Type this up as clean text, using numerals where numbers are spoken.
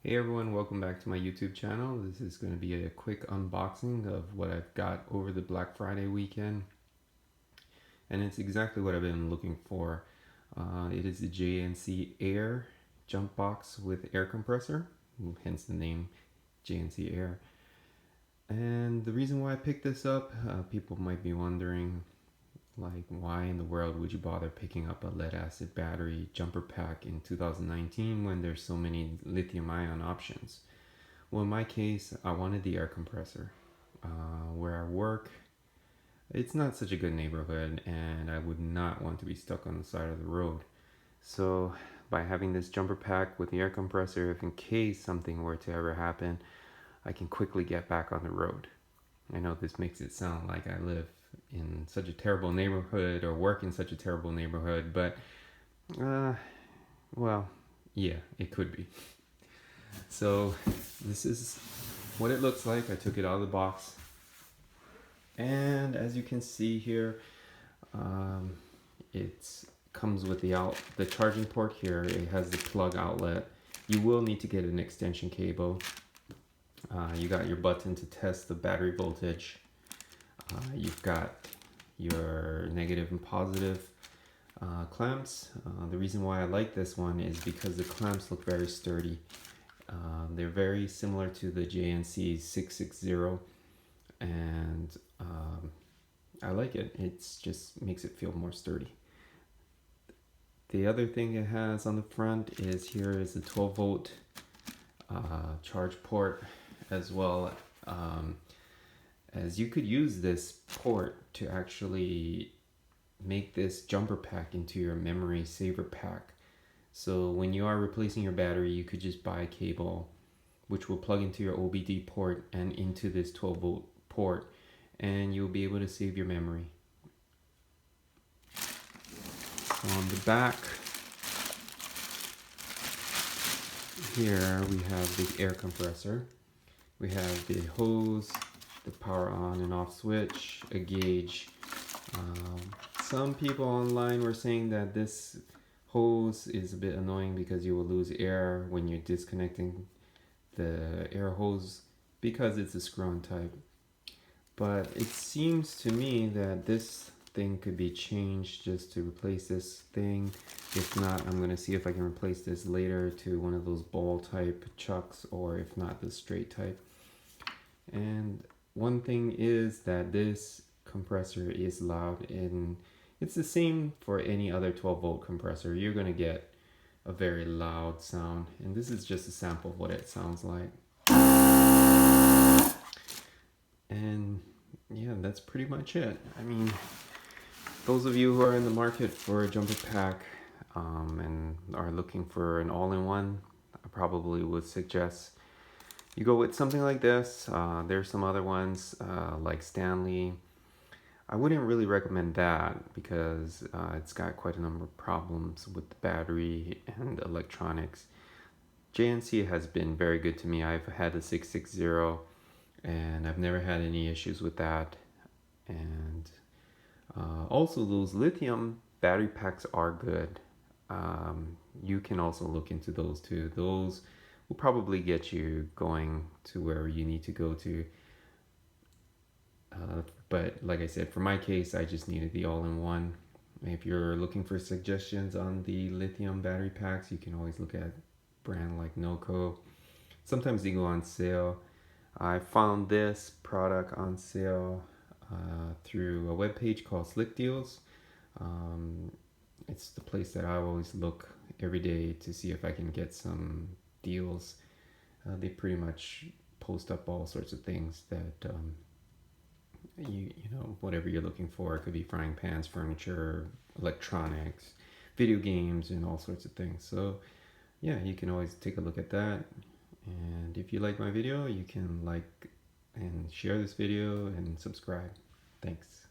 Hey everyone, welcome back to my YouTube channel. This is going to be a quick unboxing of what I've got over the Black Friday weekend. And it's exactly what I've been looking for. It is the JNCAIR jump box with air compressor, hence the name JNCAIR. And the reason why I picked this up, people might be wondering, like, why in the world would you bother picking up a lead acid battery jumper pack in 2019 when there's so many lithium ion options? Well, in my case, I wanted the air compressor. Where I work, it's not such a good neighborhood, and I would not want to be stuck on the side of the road. So, by having this jumper pack with the air compressor, if in case something were to ever happen, I can quickly get back on the road. I know this makes it sound like I live in such a terrible neighborhood or work in such a terrible neighborhood, but, well, yeah, it could be. So this is what it looks like. I took it out of the box, and as you can see here, it comes with the charging port here. It has the plug outlet. You will need to get an extension cable. You got your button to test the battery voltage. You've got your negative and positive clamps. The reason why I like this one is because the clamps look very sturdy. They're very similar to the JNC 660, and I like it. It just makes it feel more sturdy. The other thing it has on the front is here is a 12 volt charge port, as well as you could use this port to actually make this jumper pack into your memory saver pack. So when you are replacing your battery, you could just buy a cable which will plug into your OBD port and into this 12 volt port, and you'll be able to save your memory. So on the back here we have the air compressor. We have the hose, the power on and off switch, a gauge. Some people online were saying that this hose is a bit annoying because you will lose air when you're disconnecting the air hose because it's a screw-on type. But it seems to me that this thing could be changed just to replace this thing. If not, I'm going to see if I can replace this later to one of those ball type chucks, or if not, the straight type. And one thing is that this compressor is loud, and it's the same for any other 12 volt compressor. You're going to get a very loud sound, and this is just a sample of what it sounds like. And yeah, that's pretty much it. I mean, those of you who are in the market for a jumper pack and are looking for an all-in-one, I probably would suggest you go with something like this. There's some other ones like Stanley. I wouldn't really recommend that because it's got quite a number of problems with the battery and electronics. JNC has been very good to me. I've had the 660 and I've never had any issues with that. And also those lithium battery packs are good. You can also look into those too. Those will probably get you going to where you need to go to. But like I said, for my case, I just needed the all-in-one. If you're looking for suggestions on the lithium battery packs, you can always look at a brand like NOCO. Sometimes they go on sale. I found this product on sale through a webpage called Slick Deals. It's the place that I always look every day to see if I can get some deals. They pretty much post up all sorts of things that you know, whatever you're looking for. It could be frying pans, furniture, electronics, video games, and all sorts of things. So yeah, you can always take a look at that. And if you like my video, you can like and share this video and subscribe. Thanks.